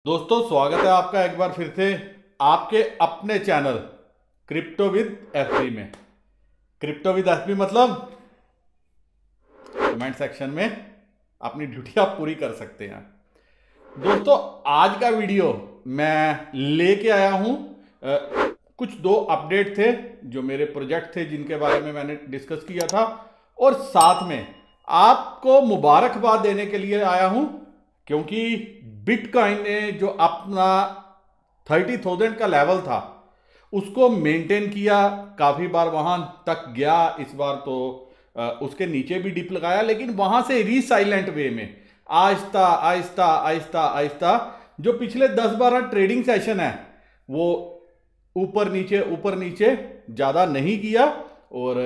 दोस्तों स्वागत है आपका एक बार फिर से आपके अपने चैनल क्रिप्टो विद एफबी में। क्रिप्टो विद एफबी मतलब कमेंट सेक्शन में अपनी ड्यूटी आप पूरी कर सकते हैं। दोस्तों आज का वीडियो मैं लेके आया हूं कुछ दो अपडेट थे जो मेरे प्रोजेक्ट थे जिनके बारे में मैंने डिस्कस किया था, और साथ में आपको मुबारकबाद देने के लिए आया हूं क्योंकि बिटकॉइन ने जो अपना 30,000 का लेवल था उसको मेंटेन किया, काफी बार वहां तक गया, इस बार तो उसके नीचे भी डिप लगाया, लेकिन वहां से रीसाइलेंट वे में आहिस्ता आहिस्ता आहिस्ता आहिस्ता जो पिछले 10-12 ट्रेडिंग सेशन है वो ऊपर नीचे ज्यादा नहीं किया और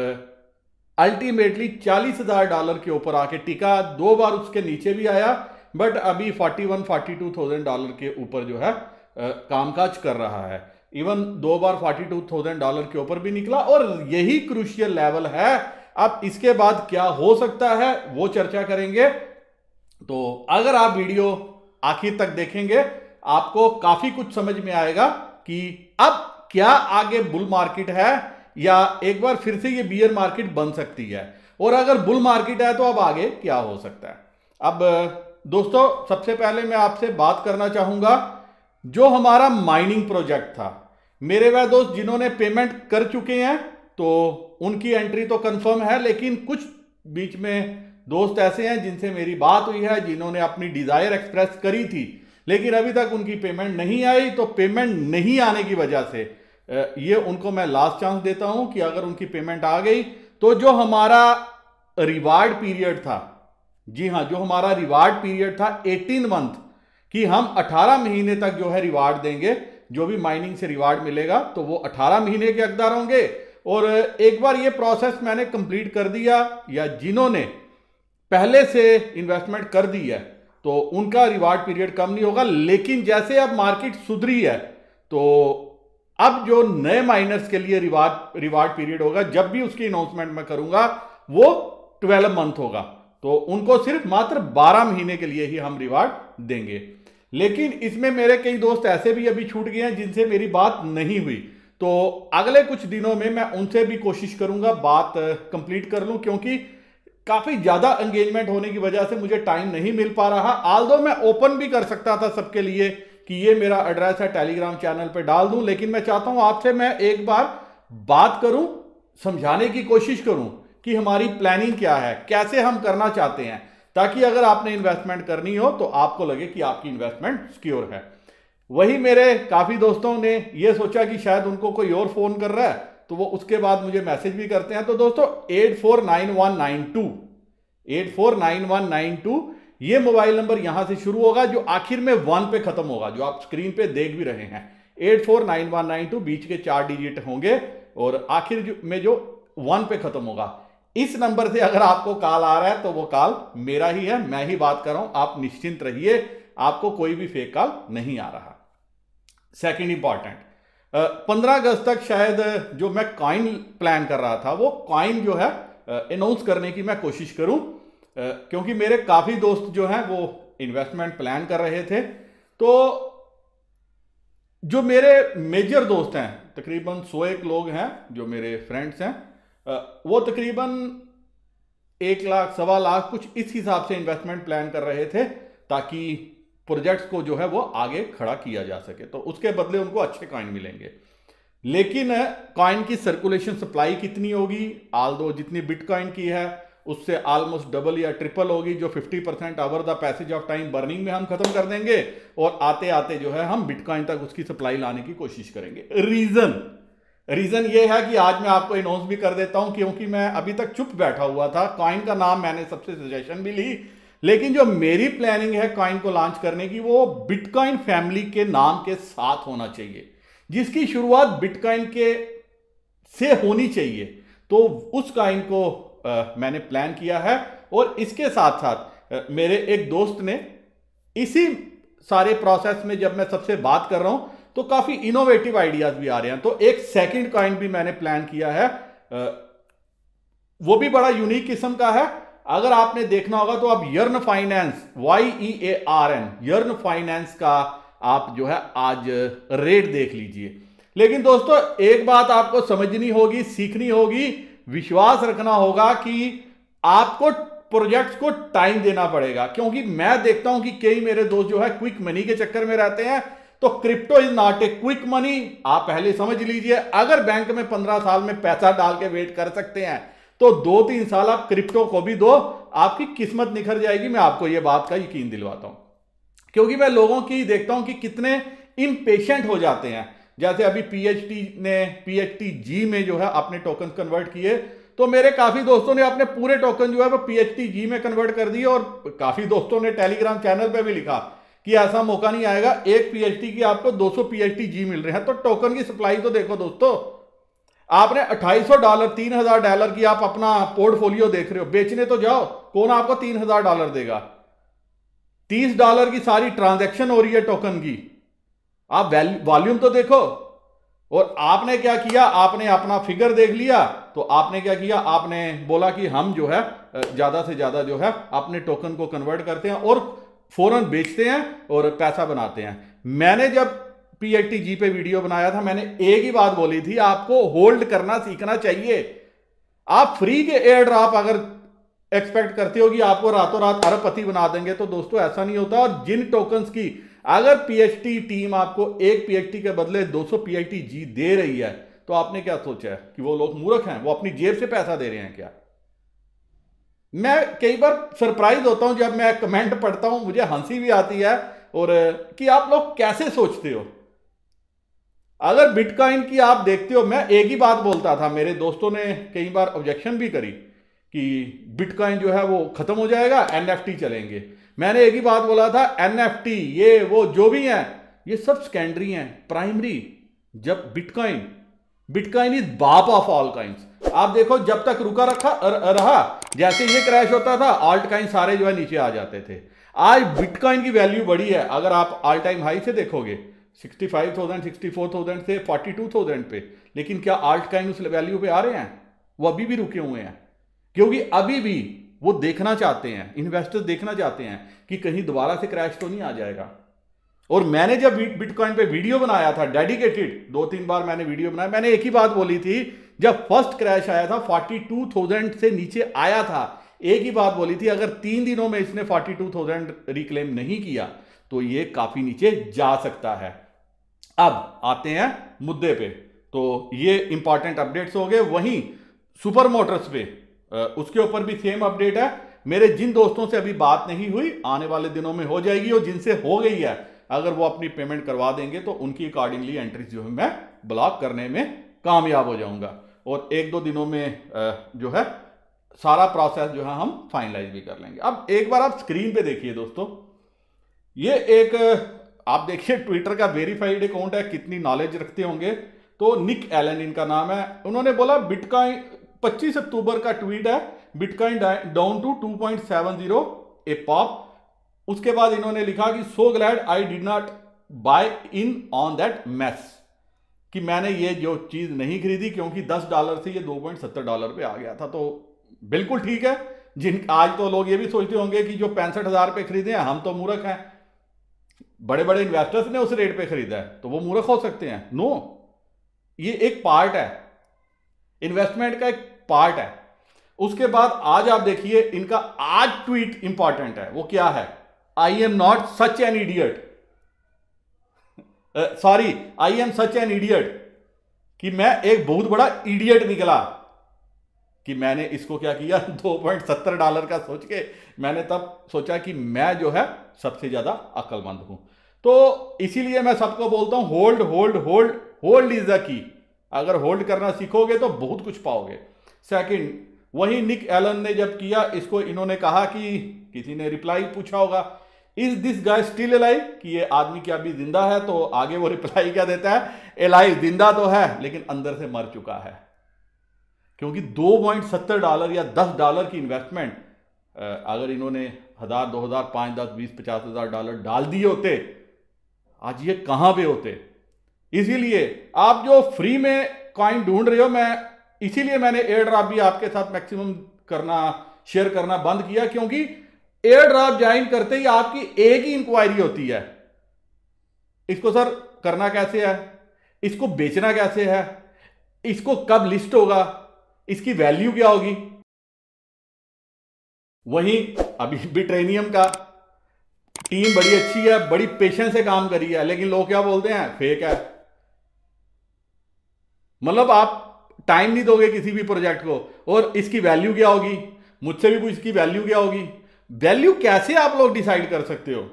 अल्टीमेटली $40,000 के ऊपर आके टिका। 2 बार उसके नीचे भी आया, बट अभी $41,000-42,000 के ऊपर जो है कामकाज कर रहा है। इवन 2 बार $42,000 के ऊपर भी निकला और यही क्रूशियल लेवल है। अब इसके बाद क्या हो सकता है वो चर्चा करेंगे। तो अगर आप वीडियो आखिर तक देखेंगे आपको काफी कुछ समझ में आएगा कि अब क्या आगे बुल मार्केट है या एक बार फिर से ये बियर मार्केट बन सकती है, और अगर बुल मार्केट है तो अब आगे क्या हो सकता है। अब दोस्तों सबसे पहले मैं आपसे बात करना चाहूंगा जो हमारा माइनिंग प्रोजेक्ट था। मेरे वह दोस्त जिन्होंने पेमेंट कर चुके हैं तो उनकी एंट्री तो कंफर्म है, लेकिन कुछ बीच में दोस्त ऐसे हैं जिनसे मेरी बात हुई है, जिन्होंने अपनी डिजायर एक्सप्रेस करी थी लेकिन अभी तक उनकी पेमेंट नहीं आई। तो पेमेंट नहीं आने की वजह से ये उनको मैं लास्ट चांस देता हूं कि अगर उनकी पेमेंट आ गई तो जो हमारा रिवार्ड पीरियड था, जी हां, जो हमारा रिवार्ड पीरियड था 18 मंथ कि हम 18 महीने तक जो है रिवार्ड देंगे, जो भी माइनिंग से रिवार्ड मिलेगा तो वो 18 महीने के हकदार होंगे। और एक बार ये प्रोसेस मैंने कंप्लीट कर दिया या जिन्होंने पहले से इन्वेस्टमेंट कर दी है तो उनका रिवार्ड पीरियड कम नहीं होगा। लेकिन जैसे अब मार्केट सुधरी है तो अब जो नए माइनर्स के लिए रिवार्ड पीरियड होगा, जब भी उसकी अनाउंसमेंट मैं करूंगा वो 12 मंथ होगा, तो उनको सिर्फ मात्र 12 महीने के लिए ही हम रिवार्ड देंगे। लेकिन इसमें मेरे कई दोस्त ऐसे भी अभी छूट गए हैं जिनसे मेरी बात नहीं हुई, तो अगले कुछ दिनों में मैं उनसे भी कोशिश करूंगा बात कंप्लीट कर लूं, क्योंकि काफी ज्यादा एंगेजमेंट होने की वजह से मुझे टाइम नहीं मिल पा रहा। आल्दो मैं ओपन भी कर सकता था सबके लिए कि ये मेरा एड्रेस है, टेलीग्राम चैनल पे डाल दूं, लेकिन मैं चाहता हूं आपसे मैं एक बार बात करूं, समझाने की कोशिश करूं कि हमारी प्लानिंग क्या है, कैसे हम करना चाहते हैं, ताकि अगर आपने इन्वेस्टमेंट करनी हो तो आपको लगे कि आपकी इन्वेस्टमेंट सिक्योर है। वही मेरे काफी दोस्तों ने ये सोचा कि शायद उनको कोई और फोन कर रहा है तो वो उसके बाद मुझे मैसेज भी करते हैं। तो दोस्तों 849192 ये मोबाइल नंबर यहां से शुरू होगा, जो आखिर में 1 पे खत्म होगा, जो आप स्क्रीन पे देख भी रहे हैं। 849192 बीच के 4 डिजिट होंगे और आखिर में जो 1 पे खत्म होगा। इस नंबर से अगर आपको कॉल आ रहा है तो वो कॉल मेरा ही है, मैं ही बात कर रहा हूं, आप निश्चिंत रहिए, आपको कोई भी फेक कॉल नहीं आ रहा। सेकंड इंपॉर्टेंट, 15 अगस्त तक शायद जो मैं कॉइन प्लान कर रहा था वो कॉइन जो है अनाउंस करने की मैं कोशिश करूं, क्योंकि मेरे काफी दोस्त जो हैं वो इन्वेस्टमेंट प्लान कर रहे थे। तो जो मेरे मेजर दोस्त हैं, तकरीबन 101 लोग हैं जो मेरे फ्रेंड्स हैं, वो तकरीबन 1 लाख 1.25 लाख कुछ इस हिसाब से इन्वेस्टमेंट प्लान कर रहे थे ताकि प्रोजेक्ट्स को जो है वो आगे खड़ा किया जा सके, तो उसके बदले उनको अच्छे कॉइन मिलेंगे। लेकिन कॉइन की सर्कुलेशन सप्लाई कितनी होगी, आल्दो जितनी बिटकॉइन की है उससे ऑलमोस्ट डबल या ट्रिपल होगी, जो 50% over the passage of time burning में हम खत्म कर देंगे और आते आते जो है हम बिटकॉइन तक उसकी सप्लाई लाने की कोशिश करेंगे। रीजन ये है कि आज मैं आपको अनाउंस भी कर देता हूं, क्योंकि मैं अभी तक चुप बैठा हुआ था। कॉइन का नाम मैंने सबसे सजेशन भी ली, लेकिन जो मेरी प्लानिंग है कॉइन को लॉन्च करने की वो बिटकॉइन फैमिली के नाम के साथ होना चाहिए, जिसकी शुरुआत बिटकॉइन के से होनी चाहिए। तो उस कॉइन को मैंने प्लान किया है, और इसके साथ साथ मेरे एक दोस्त ने इसी सारे प्रोसेस में जब मैं सबसे बात कर रहा हूं तो काफी इनोवेटिव आइडियाज भी आ रहे हैं। तो एक सेकंड कॉइन भी मैंने प्लान किया है, वो भी बड़ा यूनिक किस्म का है। अगर आपने देखना होगा तो आप Yearn Finance YEARN Yearn Finance का आप जो है आज रेट देख लीजिए। लेकिन दोस्तों एक बात आपको समझनी होगी, सीखनी होगी, विश्वास रखना होगा कि आपको प्रोजेक्ट्स को टाइम देना पड़ेगा। क्योंकि मैं देखता हूं कि कई मेरे दोस्त जो है क्विक मनी के चक्कर में रहते हैं। तो crypto is not a quick money, आप पहले समझ लीजिए। अगर बैंक में 15 साल में पैसा डाल के वेट कर सकते हैं तो 2-3 साल आप क्रिप्टो को भी दो, आपकी किस्मत निखर जाएगी। मैं आपको यह बात का यकीन दिलवाता हूं, क्योंकि मैं लोगों की देखता हूं कि कितने इम्पेशेंट हो जाते हैं। जैसे अभी PHTG में जो है अपने टोकन कन्वर्ट किए, तो मेरे काफी दोस्तों ने अपने पूरे टोकन जो है वो PHTG में कन्वर्ट कर दिए। और काफी दोस्तों ने टेलीग्राम चैनल पे भी लिखा कि ऐसा मौका नहीं आएगा, एक PHT की आपको 200 PHTG मिल रहे हैं। तो टोकन की सप्लाई तो देखो दोस्तों, आपने $2800 $3000 की आप अपना पोर्टफोलियो देख रहे हो, बेचने तो जाओ, कौन आपको $3000 देगा? $30 की सारी ट्रांजैक्शन हो रही है टोकन की, आप वॉल्यूम तो देखो। और आपने क्या किया, आपने अपना फिगर देख लिया, तो आपने क्या किया, आपने बोला कि हम जो है ज्यादा से ज्यादा जो है अपने टोकन को कन्वर्ट करते हैं और फौरन बेचते हैं और पैसा बनाते हैं। मैंने जब PHTG पे वीडियो बनाया था, मैंने एक ही बात बोली थी, आपको होल्ड करना सीखना चाहिए। आप फ्री के एयर ड्रॉप अगर एक्सपेक्ट करते हो कि आपको रातों रात अरबपति बना देंगे, तो दोस्तों ऐसा नहीं होता। और जिन टोकन्स की अगर PHT टीम आपको एक PHT के बदले 200 PHTG दे रही है, तो आपने क्या सोचा है कि वो लोग मूर्ख हैं, वो अपनी जेब से पैसा दे रहे हैं क्या? मैं कई बार सरप्राइज होता हूं जब मैं कमेंट पढ़ता हूं, मुझे हंसी भी आती है और कि आप लोग कैसे सोचते हो। अगर बिटकॉइन की आप देखते हो, मैं एक ही बात बोलता था, मेरे दोस्तों ने कई बार ऑब्जेक्शन भी करी कि बिटकॉइन जो है वो खत्म हो जाएगा, NFT चलेंगे। मैंने एक ही बात बोला था, NFT ये वो जो भी है ये सब सेकेंडरी हैं, प्राइमरी जब बिटकॉइन इज बाप ऑफ ऑल कॉइन्स। आप देखो जब तक रुका रहा, जैसे ये क्रैश होता था, ऑल्ट कॉइन सारे जो है नीचे आ जाते थे। आज बिटकॉइन की वैल्यू बढ़ी है, अगर आप ऑल टाइम हाई से देखोगे 65,000 64,000 से 42,000 पे, लेकिन क्या ऑल्ट कॉइन उस वैल्यू पे आ रहे हैं? वो अभी भी रुके हुए हैं, क्योंकि अभी भी वो देखना चाहते हैं, इन्वेस्टर्स देखना चाहते हैं कि कहीं दोबारा से क्रैश तो नहीं आ जाएगा। और मैंने जब बिटकॉइन पे वीडियो बनाया था डेडिकेटेड, 2-3 बार मैंने वीडियो बनाया, मैंने एक ही बात बोली थी, जब फर्स्ट क्रैश आया था 42,000 से नीचे आया था, एक ही बात बोली थी, अगर 3 दिनों में इसने 42,000 रिक्लेम नहीं किया तो ये काफी नीचे जा सकता है। अब आते हैं मुद्दे पे, तो ये इंपॉर्टेंट अपडेट्स हो गए। वहीं सुपर मोटर्स पे उसके ऊपर भी सेम अपडेट है। मेरे जिन दोस्तों से अभी बात नहीं हुई, आने वाले दिनों में हो जाएगी, और जिनसे हो गई है अगर वो अपनी पेमेंट करवा देंगे तो उनकी अकॉर्डिंगली एंट्रीज जो है मैं ब्लॉक करने में कामयाब हो जाऊंगा। और 1-2 दिनों में जो है सारा प्रोसेस जो है हम फाइनलाइज भी कर लेंगे। अब एक बार आप स्क्रीन पे देखिए दोस्तों, ये एक आप देखिए ट्विटर का वेरीफाइड अकाउंट है, कितनी नॉलेज रखते होंगे। तो निक एलन इनका नाम है, उन्होंने बोला बिटकॉइन 25 अक्टूबर का ट्वीट है, bitcoin down to 2.70 a pop. उसके बाद इन्होंने लिखा कि so glad I did not buy in on that mess, कि मैंने ये जो चीज नहीं खरीदी क्योंकि $10 से ये $2.70 पे आ गया था। तो बिल्कुल ठीक है, जिन आज तो लोग ये भी सोचते होंगे कि जो 65,000 पे खरीदे हैं हम तो मूर्ख हैं, बड़े बड़े इन्वेस्टर्स ने उस रेट पे खरीदा है तो वो मूर्ख हो सकते हैं। नो, ये एक पार्ट है, इन्वेस्टमेंट का एक पार्ट है। उसके बाद आज आप देखिए इनका आज ट्वीट इंपॉर्टेंट है, वो क्या है, I am not such an idiot, sorry I am such an idiot, कि मैं एक बहुत बड़ा इडियट निकला कि मैंने इसको क्या किया, $2.70 का सोच के मैंने तब सोचा कि मैं जो है सबसे ज्यादा अक्लमंद हूं। तो इसीलिए मैं सबको बोलता हूं hold hold hold, hold is the key. अगर होल्ड करना सीखोगे तो बहुत कुछ पाओगे। सेकंड, वही निक एलन ने जब किया, इसको इन्होंने कहा कि किसी ने रिप्लाई पूछा होगा, is this guy still alive, कि ये आदमी क्या अभी जिंदा है? तो आगे वो रिप्लाई क्या देता है, अलाइव, जिंदा तो है लेकिन अंदर से मर चुका है। क्योंकि $2.70 या $10 की इन्वेस्टमेंट अगर इन्होंने 1,000 2,000 5 10 20 $50,000 डाल दिए होते, आज ये कहां पे होते। इसीलिए आप जो फ्री में कॉइन ढूंढ रहे हो, मैं इसीलिए मैंने एयर ड्रॉप भी आपके साथ मैक्सिमम करना, शेयर करना बंद किया, क्योंकि एयर ड्रॉप ज्वाइन करते ही आपकी एक ही इंक्वायरी होती है, इसको सर करना कैसे है, इसको बेचना कैसे है, इसको कब लिस्ट होगा, इसकी वैल्यू क्या होगी। वहीं अभी बिट्रेनियम का टीम बड़ी अच्छी है, बड़ी पेशेंस से काम करी है, लेकिन लोग क्या बोलते हैं, फेक है। मतलब आप टाइम नहीं दोगे किसी भी प्रोजेक्ट को, और इसकी वैल्यू क्या होगी, मुझसे भी पूछ इसकी वैल्यू क्या होगी। वैल्यू कैसे आप लोग डिसाइड कर सकते हो,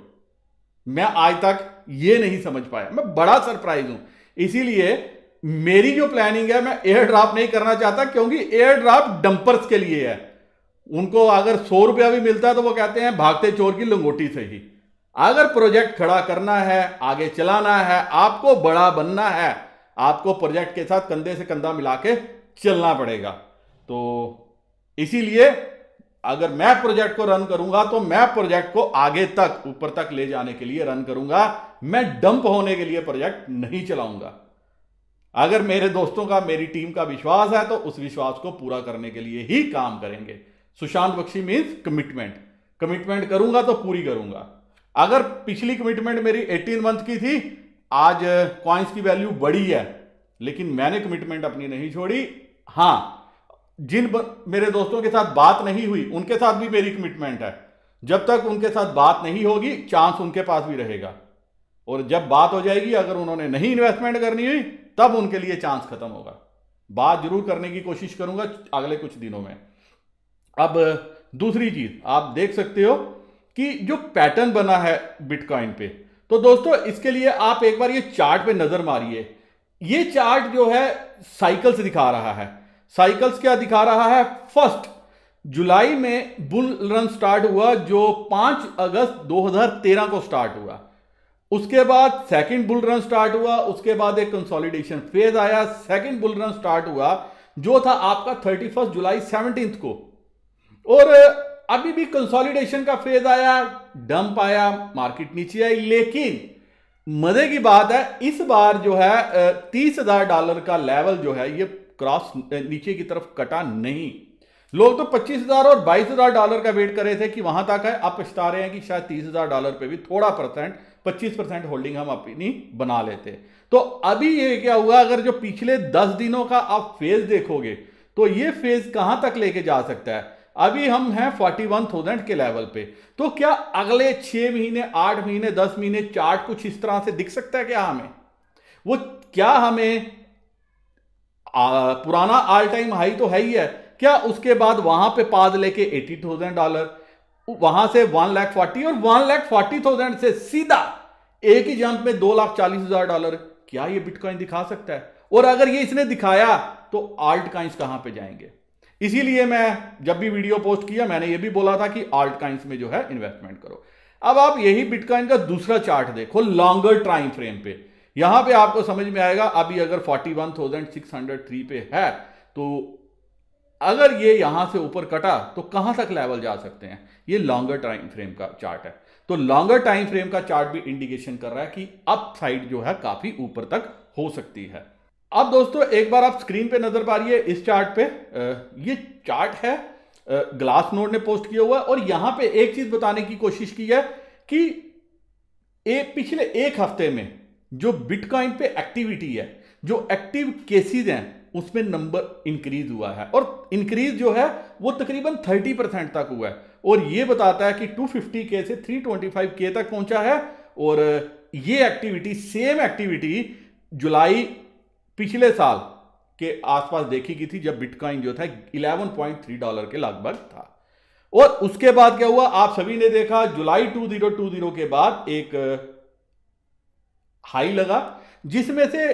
मैं आज तक ये नहीं समझ पाया, मैं बड़ा सरप्राइज हूं। इसीलिए मेरी जो प्लानिंग है, मैं एयर ड्राफ्ट नहीं करना चाहता, क्योंकि एयर ड्राफ्ट डंपर्स के लिए है। उनको अगर 100 रुपया भी मिलता है तो वो कहते हैं भागते चोर की लंगोटी से ही। अगर प्रोजेक्ट खड़ा करना है, आगे चलाना है, आपको बड़ा बनना है, आपको प्रोजेक्ट के साथ कंधे से कंधा मिला के चलना पड़ेगा। तो इसीलिए अगर मैं प्रोजेक्ट को रन करूंगा तो मैं प्रोजेक्ट को आगे तक, ऊपर तक ले जाने के लिए रन करूंगा, मैं डंप होने के लिए प्रोजेक्ट नहीं चलाऊंगा। अगर मेरे दोस्तों का, मेरी टीम का विश्वास है तो उस विश्वास को पूरा करने के लिए ही काम करेंगे। Sushant Bakshi means commitment, commitment करूंगा तो पूरी करूंगा। अगर पिछली कमिटमेंट मेरी 18 मंथ की थी, आज कॉइन्स की वैल्यू बढ़ी है, लेकिन मैंने कमिटमेंट अपनी नहीं छोड़ी। हां, जिन मेरे दोस्तों के साथ बात नहीं हुई उनके साथ भी मेरी कमिटमेंट है, जब तक उनके साथ बात नहीं होगी चांस उनके पास भी रहेगा, और जब बात हो जाएगी, अगर उन्होंने नहीं इन्वेस्टमेंट करनी हुई, तब उनके लिए चांस खत्म होगा। बात जरूर करने की कोशिश करूंगा अगले कुछ दिनों में। अब दूसरी चीज आप देख सकते हो कि जो पैटर्न बना है बिटकॉइन पे, तो दोस्तों इसके लिए आप एक बार ये चार्ट पे नजर मारिए। ये चार्ट जो है साइकिल्स दिखा रहा है। साइकिल्स क्या दिखा रहा है, फर्स्ट जुलाई में बुल रन स्टार्ट हुआ, जो 5 अगस्त 2013 को स्टार्ट हुआ। उसके बाद सेकंड बुल रन स्टार्ट हुआ, उसके बाद एक कंसोलिडेशन फेज आया। सेकंड बुल रन स्टार्ट हुआ जो था आपका 31 जुलाई 17 को, और अभी भी कंसोलिडेशन का फेज आया, डंप आया, मार्केट नीचे आई। लेकिन मजे की बात है, इस बार जो है $30,000 का लेवल जो है ये क्रॉस नीचे की तरफ कटा नहीं। लोग तो $25,000 और $22,000 का वेट कर रहे थे कि वहां तक है। अब पछता रहे हैं कि शायद $30,000 पे भी थोड़ा परसेंट, 25% होल्डिंग हम अपनी बना लेते। तो अभी ये क्या हुआ, अगर जो पिछले 10 दिनों का आप फेज देखोगे तो ये फेज कहां तक लेके जा सकता है। अभी हम हैं 41,000 के लेवल पे। तो क्या अगले 6 महीने, 8 महीने, 10 महीने चार्ट कुछ इस तरह से दिख सकता है क्या हमें? वो क्या हमें पुराना ऑल टाइम हाई तो है ही है, क्या उसके बाद वहां पे पाद लेके $80,000, वहां से 1,40,000 और 1,40,000 से सीधा एक ही जंप में $2,40,000, क्या ये बिटकॉइन दिखा सकता है? और अगर ये इसने दिखाया तो आल्ट कॉइन्स कहां पे जाएंगे? इसीलिए मैं जब भी वीडियो पोस्ट किया, मैंने ये भी बोला था कि आल्ट कॉइन्स में जो है इन्वेस्टमेंट करो। अब आप यही बिटकॉइन का दूसरा चार्ट देखो लॉन्गर टाइम फ्रेम पे, यहां पे आपको समझ में आएगा। अभी अगर 41,603 पे है, तो अगर ये यहां से ऊपर कटा तो कहां तक लेवल जा सकते हैं? ये लॉन्गर टाइम फ्रेम का चार्ट है। तो लॉन्गर टाइम फ्रेम का चार्ट भी इंडिकेशन कर रहा है कि अप साइड जो है काफी ऊपर तक हो सकती है। अब दोस्तों एक बार आप स्क्रीन पे नजर मारिए इस चार्ट पे। ये चार्ट है ग्लास नोड ने पोस्ट किया हुआ है, और यहां पे एक चीज बताने की कोशिश की है कि पिछले एक हफ्ते में जो बिटकॉइन पे एक्टिविटी है, जो एक्टिव केसेस हैं, उसमें नंबर इंक्रीज हुआ है, और इंक्रीज जो है वो तकरीबन 30% तक हुआ है। और ये बताता है कि 250K से 325K तक पहुंचा है। और ये एक्टिविटी, सेम एक्टिविटी जुलाई पिछले साल के आसपास देखी गई थी, जब बिटकॉइन जो था $11.3 के लगभग था। और उसके बाद क्या हुआ, आप सभी ने देखा, जुलाई 2020 के बाद एक हाई लगा, जिसमें से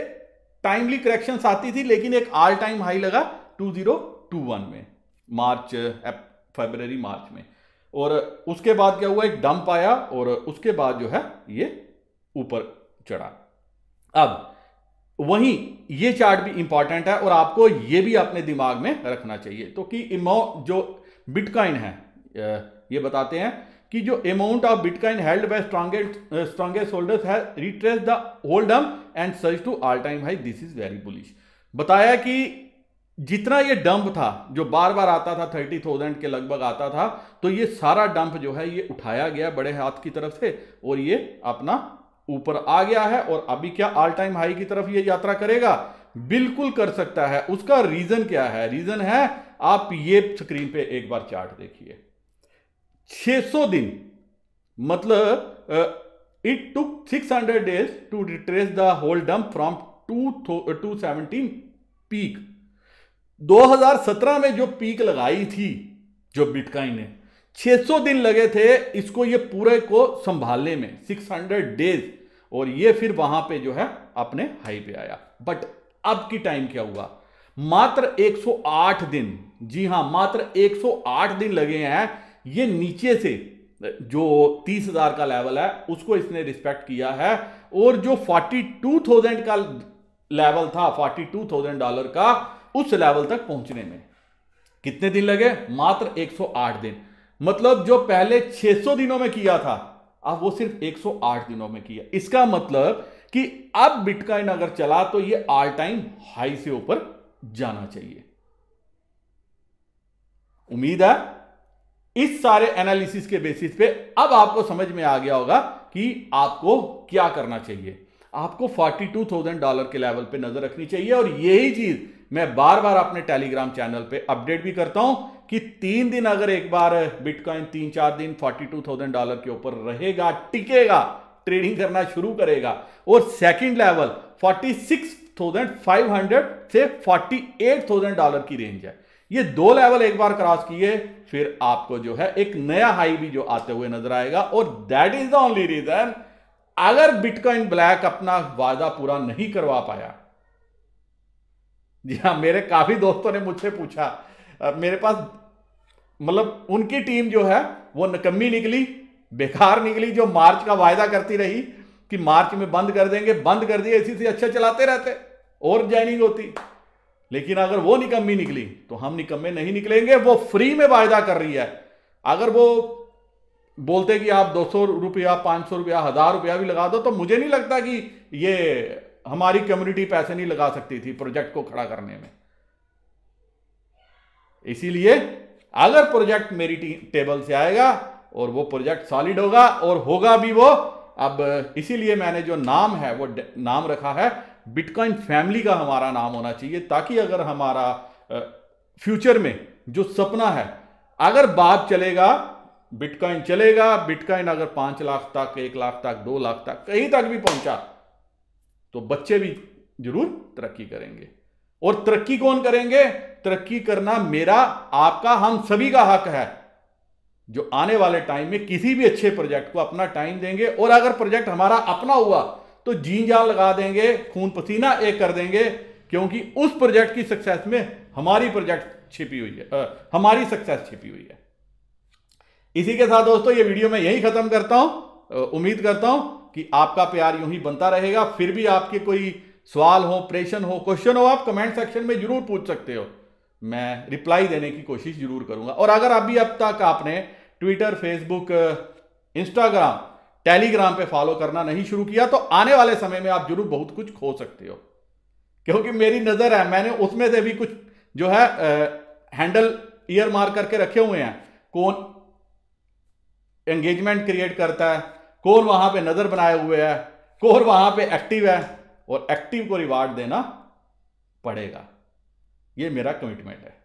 टाइमली करेक्शंस आती थी, लेकिन एक ऑल टाइम हाई लगा 2021 में, फरवरी मार्च में। और उसके बाद क्या हुआ, एक डंप आया, और उसके बाद जो है ये ऊपर चढ़ा। अब वहीं ये चार्ट भी इंपॉर्टेंट है, और आपको ये भी अपने दिमाग में रखना चाहिए। तो कि जो बिटकॉइन है, ये बताते हैं कि जो amount of bitcoin held by strongest holders है retrace the holdem and search to all time high, this is very bullish. बताया कि जितना ये डंप था, जो बार बार आता था, 30,000 के लगभग आता था, तो ये सारा डंप जो है ये उठाया गया बड़े हाथ की तरफ से, और ये अपना ऊपर आ गया है और अभी क्या ऑल टाइम हाई की तरफ ये यात्रा करेगा? बिल्कुल कर सकता है। उसका रीजन क्या है? रीजन है, आप ये स्क्रीन पे एक बार चार्ट देखिए, 600 दिन, मतलब it took 600 days to retrace the whole dump from 217 peak. 2017 में जो पीक लगाई थी जो बिटकॉइन ने, 600 दिन लगे थे इसको ये पूरे को संभालने में, 600 डेज, और ये फिर वहां पे जो है अपने हाई पे आया। बट अब की टाइम क्या हुआ? मात्र 108 दिन, जी हां मात्र 108 दिन लगे हैं ये नीचे से जो 30,000 का लेवल है उसको इसने रिस्पेक्ट किया है, और जो 42,000 का लेवल था, $42,000 का, उस लेवल तक पहुंचने में कितने दिन लगे? मात्र 108 दिन। मतलब जो पहले 600 दिनों में किया था अब वो सिर्फ 108 दिनों में किया। इसका मतलब कि अब बिटकॉइन अगर चला तो ये ऑल टाइम हाई से ऊपर जाना चाहिए। उम्मीद है इस सारे एनालिसिस के बेसिस पे अब आपको समझ में आ गया होगा कि आपको क्या करना चाहिए। आपको $42,000 के लेवल पे नजर रखनी चाहिए, और यही चीज मैं बार बार अपने टेलीग्राम चैनल पे अपडेट भी करता हूं कि 3 दिन अगर एक बार बिटकॉइन 3-4 दिन $42,000 के ऊपर रहेगा, टिकेगा, ट्रेडिंग करना शुरू करेगा, और सेकंड लेवल 46,500 से $48,000 की रेंज है, ये 2 लेवल एक बार क्रॉस किए फिर आपको जो है एक नया हाई भी जो आते हुए नजर आएगा। और that is the only reason, अगर बिटकॉइन ब्लैक अपना वादा पूरा नहीं करवा पाया, जी हां मेरे काफी दोस्तों ने मुझसे पूछा, मेरे पास मतलब उनकी टीम जो है वो निकम्मी निकली, बेकार निकली, जो मार्च का वायदा करती रही कि मार्च में बंद कर देंगे, बंद कर दिए, इसी से अच्छा चलाते रहते और ज्वाइनिंग होती। लेकिन अगर वो निकम्मी निकली तो हम निकम्मे नहीं निकलेंगे। वो फ्री में वायदा कर रही है, अगर वो बोलते कि आप 200 रुपया, 500 रुपया, 1000 रुपया भी लगा दो, तो मुझे नहीं लगता कि ये हमारी कम्युनिटी पैसे नहीं लगा सकती थी प्रोजेक्ट को खड़ा करने में। इसीलिए अगर प्रोजेक्ट मेरी टेबल से आएगा और वो प्रोजेक्ट सॉलिड होगा, और होगा भी वो, अब इसीलिए मैंने जो नाम है वो नाम रखा है बिटकॉइन फैमिली का हमारा नाम होना चाहिए, ताकि अगर हमारा फ्यूचर में जो सपना है, अगर बात चलेगा, बिटकॉइन चलेगा, बिटकॉइन अगर 5 लाख तक, 1 लाख तक, 2 लाख तक, कहीं तक भी पहुंचा तो बच्चे भी जरूर तरक्की करेंगे। और तरक्की कौन करेंगे? तरक्की करना मेरा, आपका, हम सभी का हक है, जो आने वाले टाइम में किसी भी अच्छे प्रोजेक्ट को अपना टाइम देंगे, और अगर प्रोजेक्ट हमारा अपना हुआ तो जी जान लगा देंगे, खून पसीना एक कर देंगे, क्योंकि उस प्रोजेक्ट की सक्सेस में हमारी प्रोजेक्ट छिपी हुई है, हमारी सक्सेस छिपी हुई है। इसी के साथ दोस्तों ये वीडियो मैं यही खत्म करता हूं। उम्मीद करता हूं कि आपका प्यार यूं ही बनता रहेगा। फिर भी आपके कोई सवाल हो, प्रश्न हो, क्वेश्चन हो, आप कमेंट सेक्शन में जरूर पूछ सकते हो, मैं रिप्लाई देने की कोशिश जरूर करूंगा। और अगर अभी अब तक आपने ट्विटर, फेसबुक, इंस्टाग्राम, टेलीग्राम पे फॉलो करना नहीं शुरू किया तो आने वाले समय में आप जरूर बहुत कुछ खो सकते हो, क्योंकि मेरी नजर है, मैंने उसमें से भी कुछ जो है हैंडल ईयर मार्क करके रखे हुए हैं, कौन एंगेजमेंट क्रिएट करता है, कौन वहां पे नजर बनाए हुए है, कौन वहां पे एक्टिव है, और एक्टिव को रिवार्ड देना पड़ेगा, ये मेरा कमिटमेंट है।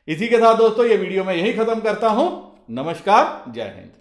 इसी के साथ दोस्तों ये वीडियो मैं यही खत्म करता हूं। नमस्कार, जय हिंद।